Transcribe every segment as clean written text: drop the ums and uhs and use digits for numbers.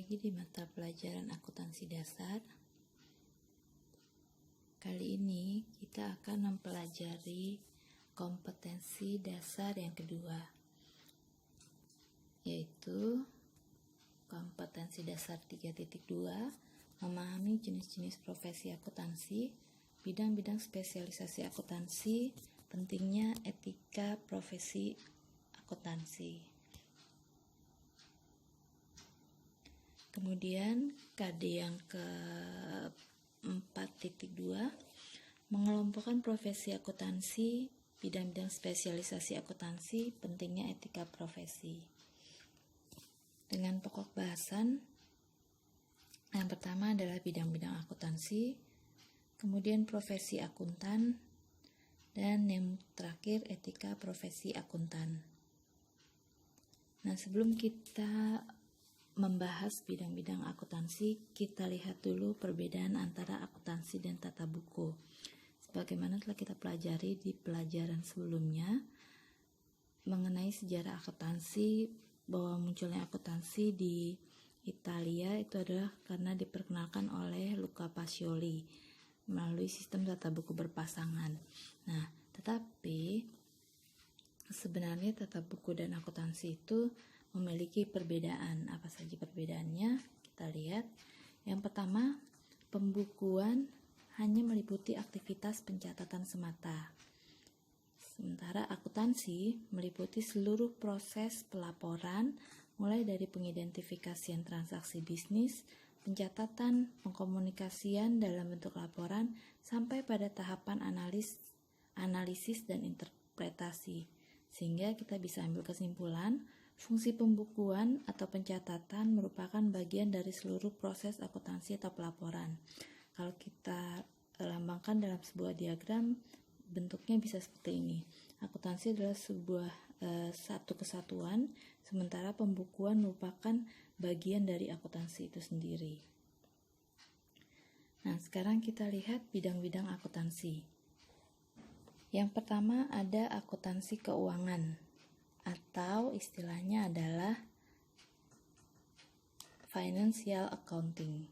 lagi di mata pelajaran akuntansi dasar. Kali ini kita akan mempelajari kompetensi dasar yang kedua, yaitu kompetensi dasar 3.2, memahami jenis-jenis profesi akuntansi, bidang-bidang spesialisasi akuntansi, pentingnya etika profesi akuntansi. Kemudian KD yang ke-4.2, mengelompokkan profesi akuntansi, bidang-bidang spesialisasi akuntansi, pentingnya etika profesi. Dengan pokok bahasan, yang pertama adalah bidang-bidang akuntansi, kemudian profesi akuntan, dan yang terakhir etika profesi akuntan. Nah, sebelum kita membahas bidang-bidang akuntansi, kita lihat dulu perbedaan antara akuntansi dan tata buku. Sebagaimana telah kita pelajari di pelajaran sebelumnya mengenai sejarah akuntansi, bahwa munculnya akuntansi di Italia itu adalah karena diperkenalkan oleh Luca Pacioli melalui sistem tata buku berpasangan. Nah, tetapi sebenarnya tata buku dan akuntansi itu memiliki perbedaan. Apa saja perbedaannya? Kita lihat. Yang pertama, pembukuan hanya meliputi aktivitas pencatatan semata. Sementara akuntansi meliputi seluruh proses pelaporan, mulai dari pengidentifikasian transaksi bisnis, pencatatan, pengkomunikasian dalam bentuk laporan, sampai pada tahapan analisis dan interpretasi. Sehingga kita bisa ambil kesimpulan, fungsi pembukuan atau pencatatan merupakan bagian dari seluruh proses akuntansi atau pelaporan. Kalau kita lambangkan dalam sebuah diagram, bentuknya bisa seperti ini. Akuntansi adalah sebuah satu kesatuan, sementara pembukuan merupakan bagian dari akuntansi itu sendiri. Nah, sekarang kita lihat bidang-bidang akuntansi. Yang pertama ada akuntansi keuangan, atau istilahnya adalah financial accounting.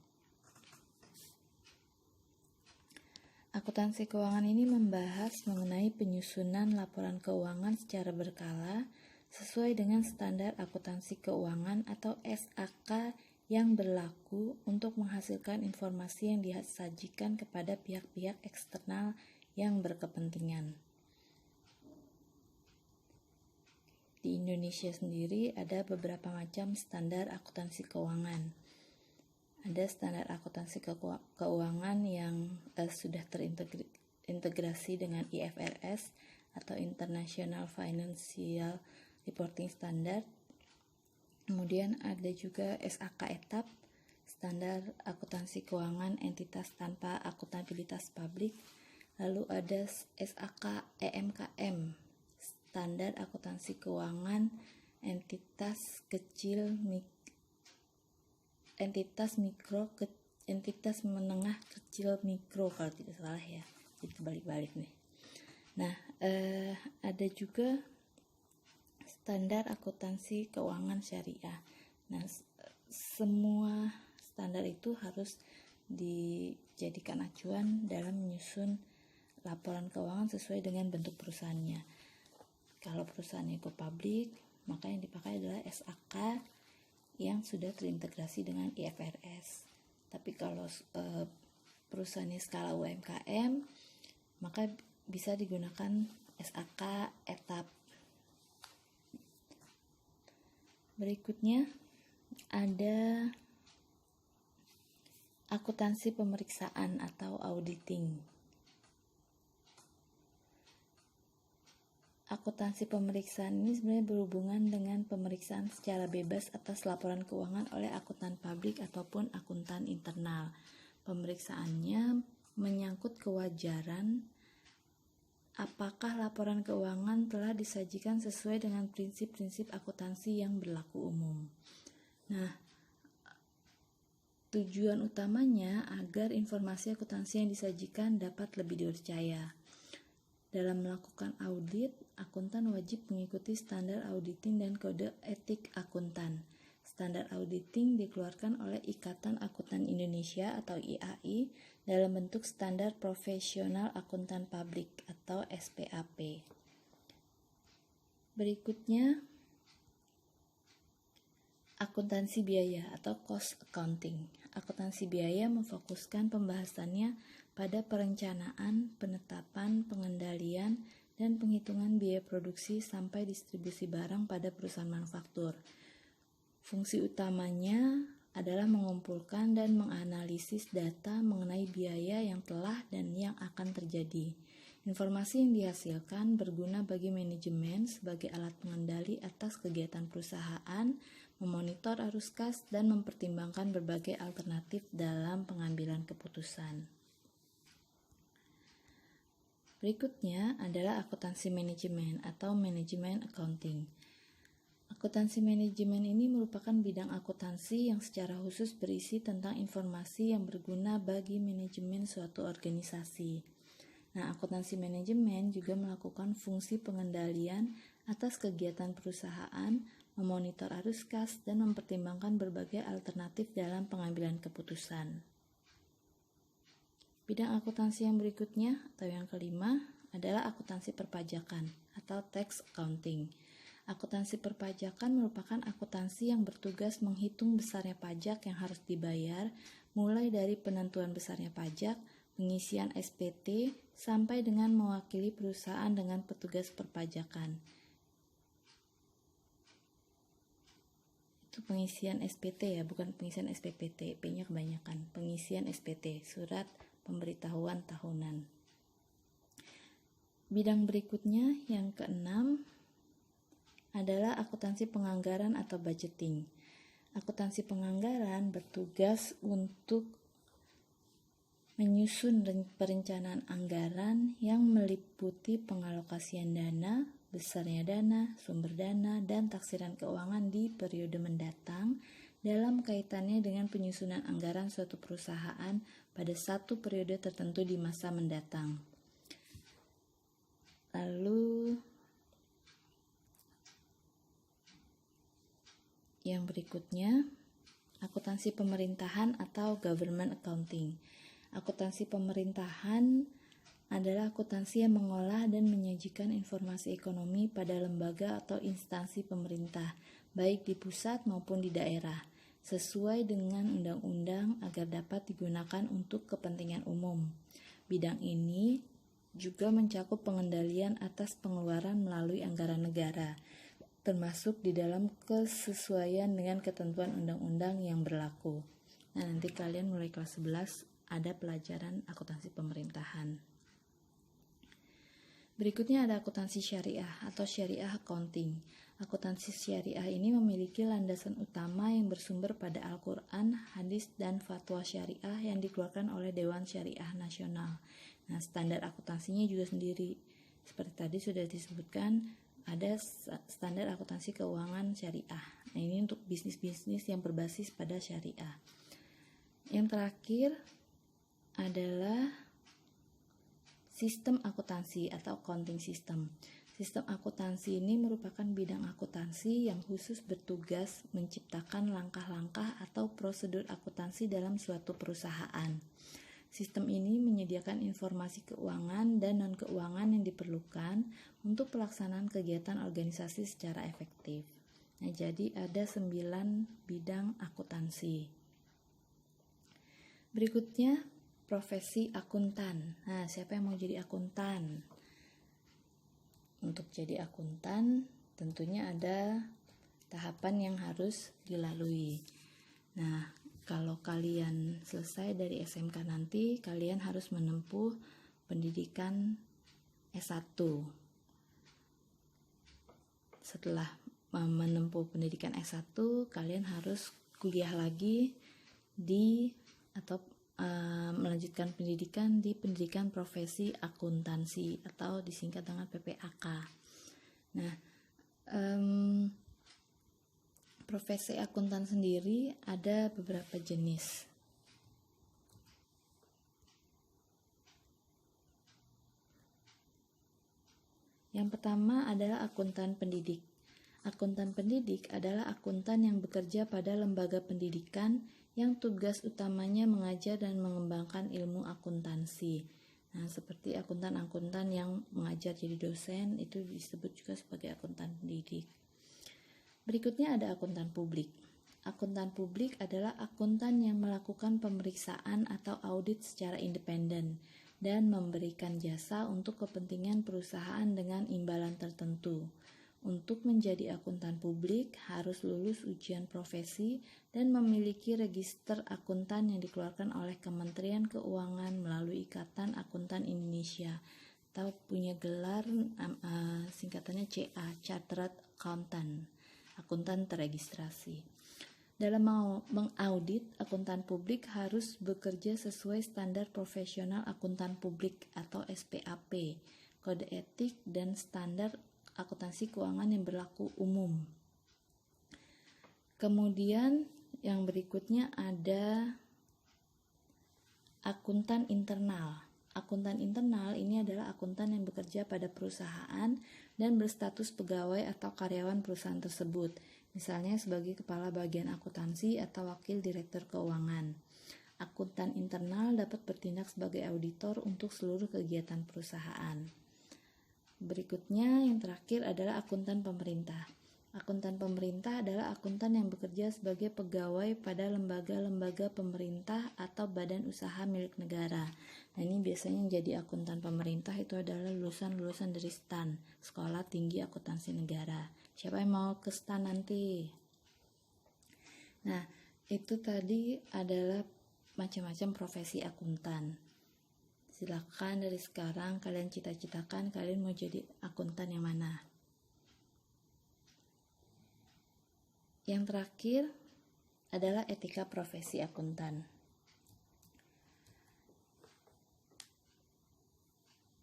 Akuntansi keuangan ini membahas mengenai penyusunan laporan keuangan secara berkala sesuai dengan standar akuntansi keuangan atau SAK yang berlaku untuk menghasilkan informasi yang disajikan kepada pihak-pihak eksternal yang berkepentingan. Di Indonesia sendiri ada beberapa macam standar akuntansi keuangan. Ada standar akuntansi keuangan yang sudah terintegrasi dengan IFRS atau International Financial Reporting Standard. Kemudian ada juga SAK ETAP, standar akuntansi keuangan entitas tanpa akuntabilitas publik. Lalu ada SAK EMKM, standar akuntansi keuangan entitas menengah kecil mikro, kalau tidak salah ya, jadi kebalik-balik nih. Nah, ada juga standar akuntansi keuangan syariah. Nah, semua standar itu harus dijadikan acuan dalam menyusun laporan keuangan sesuai dengan bentuk perusahaannya. Kalau perusahaannya go public, maka yang dipakai adalah SAK yang sudah terintegrasi dengan IFRS. Tapi kalau perusahaannya skala UMKM, maka bisa digunakan SAK ETAP. Berikutnya ada akuntansi pemeriksaan atau auditing. Akuntansi pemeriksaan ini sebenarnya berhubungan dengan pemeriksaan secara bebas atas laporan keuangan oleh akuntan publik ataupun akuntan internal. Pemeriksaannya menyangkut kewajaran apakah laporan keuangan telah disajikan sesuai dengan prinsip-prinsip akuntansi yang berlaku umum. Nah, tujuan utamanya agar informasi akuntansi yang disajikan dapat lebih dipercaya. Dalam melakukan audit, akuntan wajib mengikuti standar auditing dan kode etik akuntan. Standar auditing dikeluarkan oleh Ikatan Akuntan Indonesia atau IAI dalam bentuk Standar Profesional Akuntan Publik atau SPAP. Berikutnya, akuntansi biaya atau cost accounting. Akuntansi biaya memfokuskan pembahasannya pada perencanaan, penetapan, pengendalian, dan penghitungan biaya produksi sampai distribusi barang pada perusahaan manufaktur. Fungsi utamanya adalah mengumpulkan dan menganalisis data mengenai biaya yang telah dan yang akan terjadi. Informasi yang dihasilkan berguna bagi manajemen sebagai alat pengendali atas kegiatan perusahaan, memonitor arus kas, dan mempertimbangkan berbagai alternatif dalam pengambilan keputusan. Berikutnya adalah akuntansi manajemen atau manajemen accounting. Akuntansi manajemen ini merupakan bidang akuntansi yang secara khusus berisi tentang informasi yang berguna bagi manajemen suatu organisasi. Nah, akuntansi manajemen juga melakukan fungsi pengendalian atas kegiatan perusahaan, memonitor arus kas, dan mempertimbangkan berbagai alternatif dalam pengambilan keputusan. Bidang akuntansi yang berikutnya atau yang kelima adalah akuntansi perpajakan atau tax accounting. Akuntansi perpajakan merupakan akuntansi yang bertugas menghitung besarnya pajak yang harus dibayar, mulai dari penentuan besarnya pajak, pengisian SPT, sampai dengan mewakili perusahaan dengan petugas perpajakan. Itu pengisian SPT ya, bukan pengisian SPPT, P-nya kebanyakan. Pengisian SPT, surat pemberitahuan tahunan. Bidang berikutnya yang keenam adalah akuntansi penganggaran atau budgeting. Akuntansi penganggaran bertugas untuk menyusun perencanaan anggaran yang meliputi pengalokasian dana, besarnya dana, sumber dana, dan taksiran keuangan di periode mendatang dalam kaitannya dengan penyusunan anggaran suatu perusahaan pada satu periode tertentu di masa mendatang. Lalu yang berikutnya, akuntansi pemerintahan atau government accounting. Akuntansi pemerintahan adalah akuntansi yang mengolah dan menyajikan informasi ekonomi pada lembaga atau instansi pemerintah, baik di pusat maupun di daerah, sesuai dengan undang-undang agar dapat digunakan untuk kepentingan umum. Bidang ini juga mencakup pengendalian atas pengeluaran melalui anggaran negara, termasuk di dalam kesesuaian dengan ketentuan undang-undang yang berlaku. Nah, nanti kalian mulai kelas 11 ada pelajaran akuntansi pemerintahan. Berikutnya ada akuntansi syariah atau syariah accounting. Akuntansi syariah ini memiliki landasan utama yang bersumber pada Al-Quran, hadis, dan fatwa syariah yang dikeluarkan oleh Dewan Syariah Nasional. Nah, standar akuntansinya juga sendiri. Seperti tadi sudah disebutkan, ada standar akuntansi keuangan syariah. Nah, ini untuk bisnis-bisnis yang berbasis pada syariah. Yang terakhir adalah sistem akuntansi atau accounting system. Sistem akuntansi ini merupakan bidang akuntansi yang khusus bertugas menciptakan langkah-langkah atau prosedur akuntansi dalam suatu perusahaan. Sistem ini menyediakan informasi keuangan dan non-keuangan yang diperlukan untuk pelaksanaan kegiatan organisasi secara efektif. Nah, jadi ada 9 bidang akuntansi. Berikutnya, profesi akuntan. Nah, siapa yang mau jadi akuntan? Untuk jadi akuntan, tentunya ada tahapan yang harus dilalui. Nah, kalau kalian selesai dari SMK nanti, kalian harus menempuh pendidikan S1. Setelah menempuh pendidikan S1, kalian harus kuliah lagi melanjutkan pendidikan di pendidikan profesi akuntansi atau disingkat dengan PPAK. Nah, profesi akuntan sendiri ada beberapa jenis. Yang pertama adalah akuntan pendidik. Akuntan pendidik adalah akuntan yang bekerja pada lembaga pendidikan yang tugas utamanya mengajar dan mengembangkan ilmu akuntansi. Nah, seperti akuntan-akuntan yang mengajar jadi dosen, itu disebut juga sebagai akuntan pendidik. Berikutnya ada akuntan publik. Akuntan publik adalah akuntan yang melakukan pemeriksaan atau audit secara independen dan memberikan jasa untuk kepentingan perusahaan dengan imbalan tertentu. Untuk menjadi akuntan publik harus lulus ujian profesi dan memiliki register akuntan yang dikeluarkan oleh Kementerian Keuangan melalui Ikatan Akuntan Indonesia atau punya gelar singkatannya CA, Chartered Accountant, akuntan teregistrasi. Dalam mengaudit, akuntan publik harus bekerja sesuai standar profesional akuntan publik atau SPAP, kode etik dan standar akuntansi keuangan yang berlaku umum. Kemudian yang berikutnya ada akuntan internal. Akuntan internal ini adalah akuntan yang bekerja pada perusahaan dan berstatus pegawai atau karyawan perusahaan tersebut, misalnya sebagai kepala bagian akuntansi atau wakil direktur keuangan. Akuntan internal dapat bertindak sebagai auditor untuk seluruh kegiatan perusahaan. Berikutnya yang terakhir adalah akuntan pemerintah. Akuntan pemerintah adalah akuntan yang bekerja sebagai pegawai pada lembaga-lembaga pemerintah atau badan usaha milik negara. Nah, ini biasanya yang jadi akuntan pemerintah itu adalah lulusan-lulusan dari STAN, Sekolah Tinggi Akuntansi Negara. Siapa yang mau ke STAN nanti? Nah, itu tadi adalah macam-macam profesi akuntan. Silakan dari sekarang kalian cita-citakan kalian mau jadi akuntan yang mana. Yang terakhir adalah etika profesi akuntan.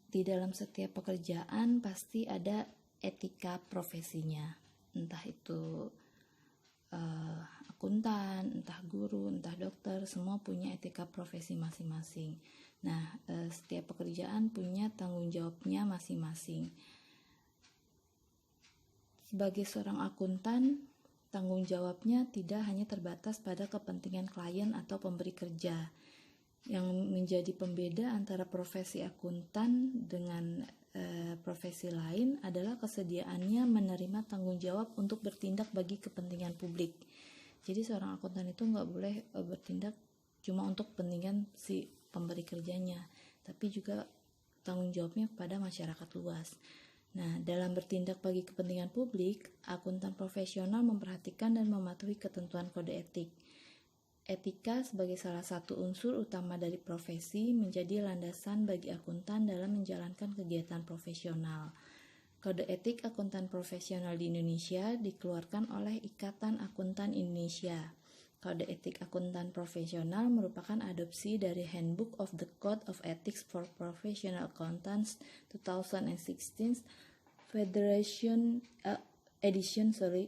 Di dalam setiap pekerjaan pasti ada etika profesinya, entah itu akuntan, entah guru, entah dokter, semua punya etika profesi masing-masing. Nah, setiap pekerjaan punya tanggung jawabnya masing-masing. Sebagai seorang akuntan, tanggung jawabnya tidak hanya terbatas pada kepentingan klien atau pemberi kerja. Yang menjadi pembeda antara profesi akuntan dengan profesi lain adalah kesediaannya menerima tanggung jawab untuk bertindak bagi kepentingan publik. Jadi seorang akuntan itu nggak boleh bertindak cuma untuk kepentingan si pemberi kerjanya, tapi juga tanggung jawabnya kepada masyarakat luas. Nah, dalam bertindak bagi kepentingan publik, akuntan profesional memperhatikan dan mematuhi ketentuan kode etik. Etika sebagai salah satu unsur utama dari profesi menjadi landasan bagi akuntan dalam menjalankan kegiatan profesional. Kode etik akuntan profesional di Indonesia dikeluarkan oleh Ikatan Akuntan Indonesia. Kode etik akuntan profesional merupakan adopsi dari Handbook of the Code of Ethics for Professional Accountants 2016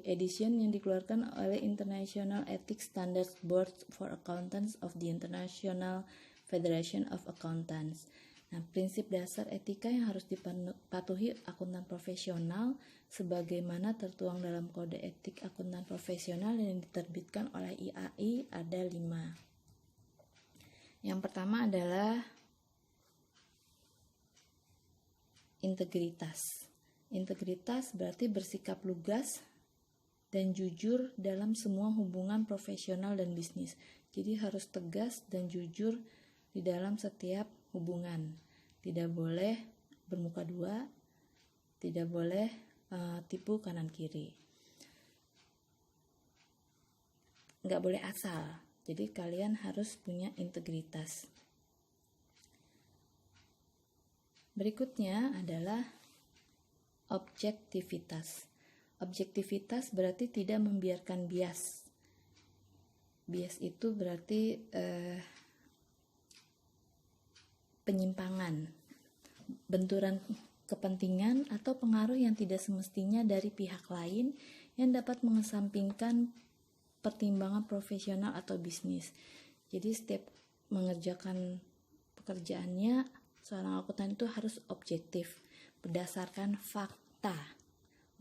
edition yang dikeluarkan oleh International Ethics Standards Board for Accountants of the International Federation of Accountants. Nah, prinsip dasar etika yang harus dipatuhi akuntan profesional sebagaimana tertuang dalam kode etik akuntan profesional yang diterbitkan oleh IAI ada 5. Yang pertama adalah integritas. Integritas berarti bersikap lugas dan jujur dalam semua hubungan profesional dan bisnis. Jadi harus tegas dan jujur di dalam setiap hubungan. Tidak boleh bermuka dua, tidak boleh tipu kanan kiri. Nggak boleh asal. Jadi kalian harus punya integritas. Berikutnya adalah objektivitas. Objektivitas berarti tidak membiarkan bias. Bias itu berarti penyimpangan, benturan kepentingan atau pengaruh yang tidak semestinya dari pihak lain yang dapat mengesampingkan pertimbangan profesional atau bisnis. Jadi setiap mengerjakan pekerjaannya, seorang akuntan itu harus objektif, berdasarkan fakta,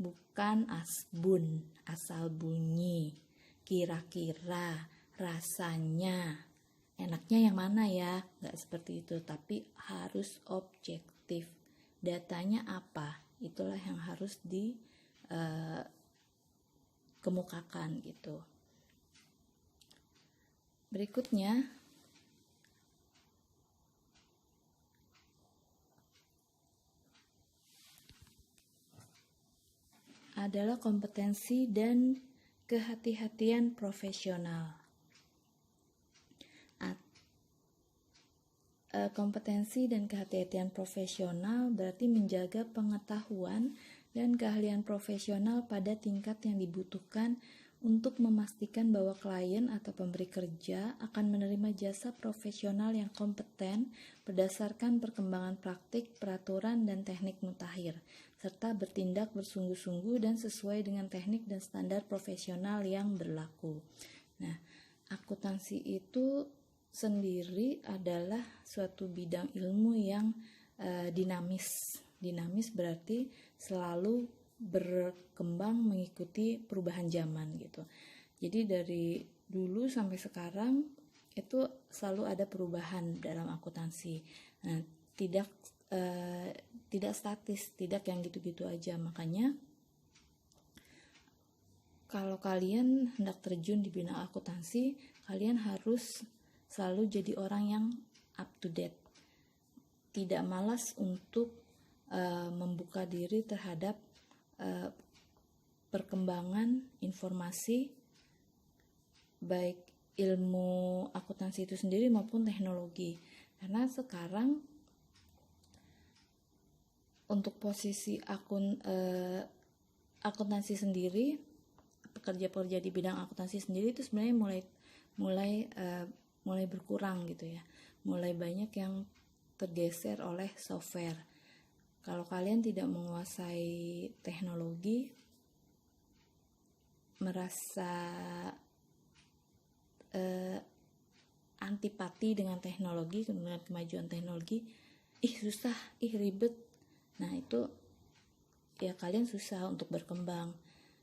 bukan asbun, asal bunyi, kira-kira, rasanya, enaknya yang mana ya, nggak seperti itu, tapi harus objektif. Datanya apa, itulah yang harus dikemukakan gitu. Berikutnya adalah kompetensi dan kehati-hatian profesional. Kompetensi dan kehati-hatian profesional berarti menjaga pengetahuan dan keahlian profesional pada tingkat yang dibutuhkan untuk memastikan bahwa klien atau pemberi kerja akan menerima jasa profesional yang kompeten berdasarkan perkembangan praktik, peraturan, dan teknik mutakhir, serta bertindak bersungguh-sungguh dan sesuai dengan teknik dan standar profesional yang berlaku. Nah, akuntansi itu sendiri adalah suatu bidang ilmu yang dinamis. Dinamis berarti selalu berkembang mengikuti perubahan zaman gitu. Jadi dari dulu sampai sekarang itu selalu ada perubahan dalam akuntansi. Nah, tidak statis, tidak yang gitu-gitu aja. Makanya kalau kalian hendak terjun di bidang akuntansi, kalian harus selalu jadi orang yang up to date, tidak malas untuk membuka diri terhadap perkembangan informasi, baik ilmu akuntansi itu sendiri maupun teknologi. Karena sekarang untuk posisi akuntansi sendiri, pekerja-pekerja di bidang akuntansi sendiri itu sebenarnya mulai berkurang gitu ya, mulai banyak yang tergeser oleh software. Kalau kalian tidak menguasai teknologi, merasa antipati dengan teknologi, dengan kemajuan teknologi, susah, ribet, nah itu ya kalian susah untuk berkembang.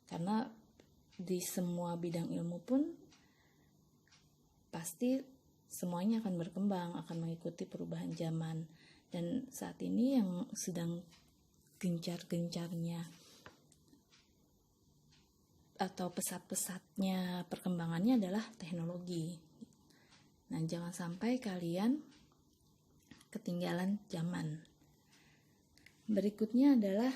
Karena di semua bidang ilmu pun pasti semuanya akan berkembang, akan mengikuti perubahan zaman. Dan saat ini yang sedang gencar-gencarnya atau pesat-pesatnya perkembangannya adalah teknologi. Nah, jangan sampai kalian ketinggalan zaman. Berikutnya adalah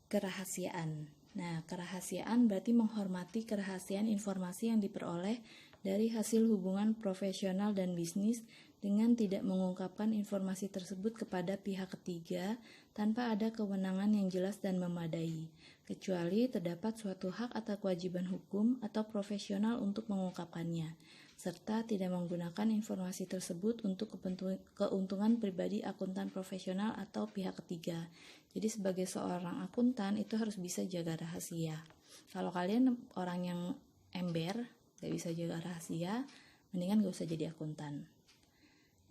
kerahasiaan. Nah, kerahasiaan berarti menghormati kerahasiaan informasi yang diperoleh dari hasil hubungan profesional dan bisnis dengan tidak mengungkapkan informasi tersebut kepada pihak ketiga tanpa ada kewenangan yang jelas dan memadai, kecuali terdapat suatu hak atau kewajiban hukum atau profesional untuk mengungkapkannya, serta tidak menggunakan informasi tersebut untuk keuntungan pribadi akuntan profesional atau pihak ketiga. Jadi sebagai seorang akuntan itu harus bisa jaga rahasia. Kalau kalian orang yang ember, gak bisa jaga rahasia, mendingan gak usah jadi akuntan.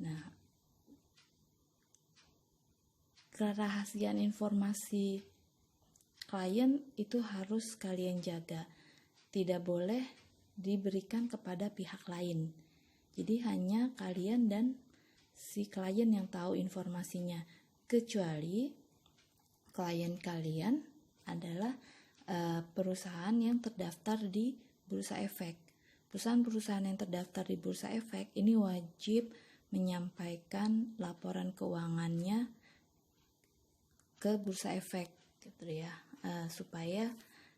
Nah, kerahasiaan informasi klien itu harus kalian jaga. Tidak boleh diberikan kepada pihak lain. Jadi hanya kalian dan si klien yang tahu informasinya, kecuali klien kalian adalah perusahaan yang terdaftar di Bursa Efek. Perusahaan-perusahaan yang terdaftar di Bursa Efek ini wajib menyampaikan laporan keuangannya ke Bursa Efek gitu ya, supaya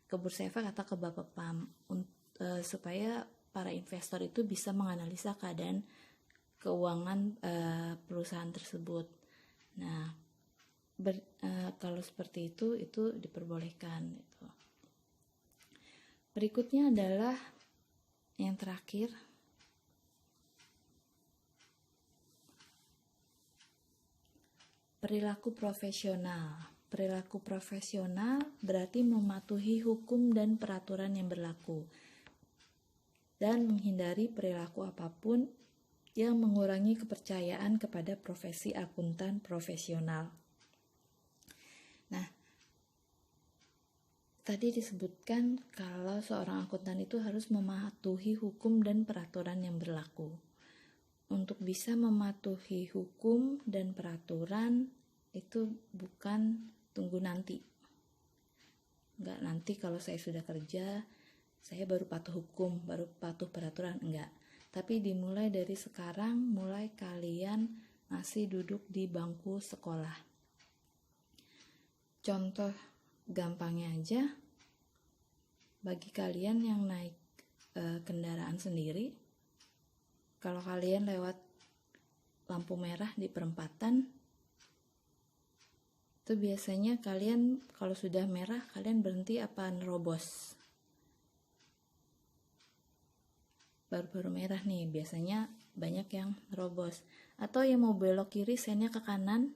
ke Bursa Efek atau ke Bapepam, supaya para investor itu bisa menganalisa keadaan keuangan perusahaan tersebut. Nah, kalau seperti itu diperbolehkan gitu. Berikutnya adalah yang terakhir, perilaku profesional. Perilaku profesional berarti mematuhi hukum dan peraturan yang berlaku dan menghindari perilaku apapun yang mengurangi kepercayaan kepada profesi akuntan profesional. Tadi disebutkan kalau seorang akuntan itu harus mematuhi hukum dan peraturan yang berlaku. Untuk bisa mematuhi hukum dan peraturan itu bukan tunggu nanti. Enggak, nanti kalau saya sudah kerja, saya baru patuh hukum, baru patuh peraturan, enggak. Tapi dimulai dari sekarang, mulai kalian masih duduk di bangku sekolah. Contoh gampangnya aja, bagi kalian yang naik kendaraan sendiri, kalau kalian lewat lampu merah di perempatan, itu biasanya kalian kalau sudah merah, kalian berhenti apa nerobos? Baru-baru merah nih, biasanya banyak yang nerobos. Atau yang mau belok kiri, sennya ke kanan,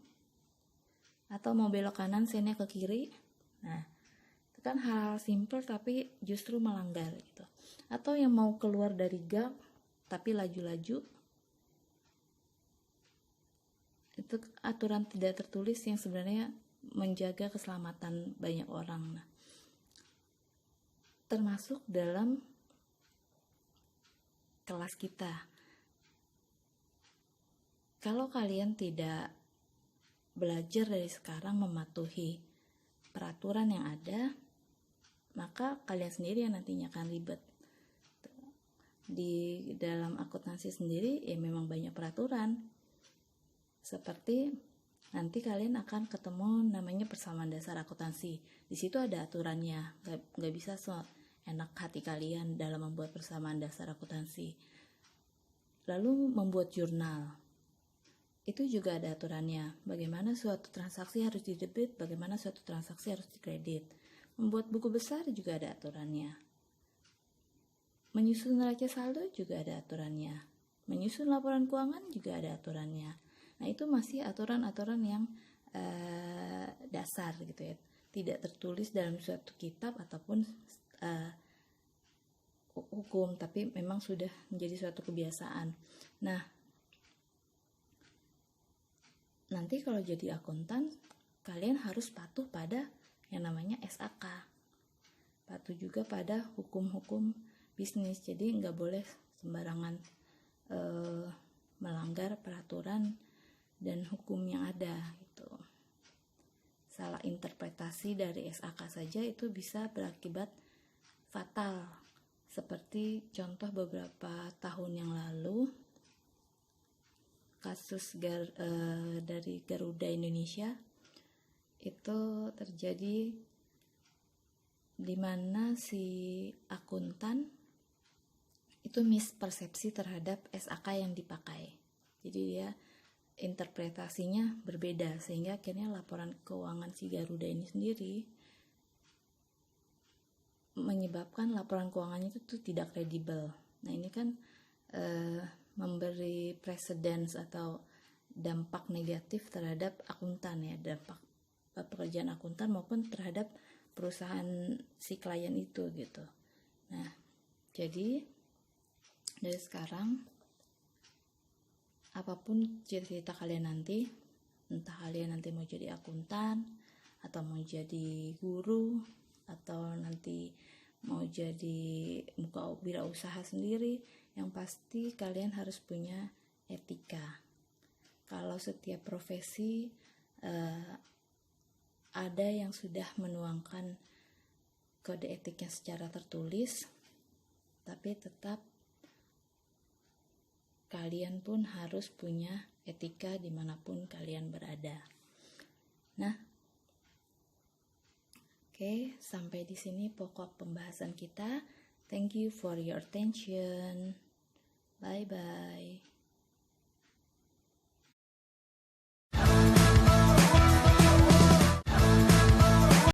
atau mau belok kanan, sennya ke kiri. Nah, itu kan hal simple tapi justru melanggar gitu. Atau yang mau keluar dari gang tapi laju-laju, itu aturan tidak tertulis yang sebenarnya menjaga keselamatan banyak orang. Nah, termasuk dalam kelas kita. Kalau kalian tidak belajar dari sekarang mematuhi peraturan yang ada, maka kalian sendiri yang nantinya akan ribet. Di dalam akuntansi sendiri ya memang banyak peraturan. Seperti nanti kalian akan ketemu namanya persamaan dasar akuntansi. Di situ ada aturannya, nggak bisa enak hati kalian dalam membuat persamaan dasar akuntansi. Lalu membuat jurnal, itu juga ada aturannya. Bagaimana suatu transaksi harus didebit, bagaimana suatu transaksi harus dikredit. Membuat buku besar juga ada aturannya. Menyusun neraca saldo juga ada aturannya. Menyusun laporan keuangan juga ada aturannya. Nah, itu masih aturan-aturan yang dasar gitu ya. Tidak tertulis dalam suatu kitab ataupun hukum, tapi memang sudah menjadi suatu kebiasaan. Nah, nanti kalau jadi akuntan, kalian harus patuh pada yang namanya SAK. Patuh juga pada hukum-hukum bisnis. Jadi nggak boleh sembarangan melanggar peraturan dan hukum yang ada gitu. Salah interpretasi dari SAK saja itu bisa berakibat fatal. Seperti contoh beberapa tahun yang lalu, kasus dari Garuda Indonesia itu terjadi di mana si akuntan itu mispersepsi terhadap SAK yang dipakai. Jadi dia interpretasinya berbeda sehingga akhirnya laporan keuangan si Garuda ini sendiri menyebabkan laporan keuangannya itu tidak kredibel. Nah, ini kan memberi precedence atau dampak negatif terhadap akuntan ya, dampak pekerjaan akuntan maupun terhadap perusahaan si klien itu gitu. Nah, jadi dari sekarang apapun cita-cita kalian nanti, entah kalian nanti mau jadi akuntan atau mau jadi guru atau nanti mau jadi buka wirausaha sendiri, yang pasti kalian harus punya etika. Kalau setiap profesi ada yang sudah menuangkan kode etiknya secara tertulis, tapi tetap kalian pun harus punya etika dimanapun kalian berada. Nah, oke, sampai di sini pokok pembahasan kita. Thank you for your attention. Bye bye.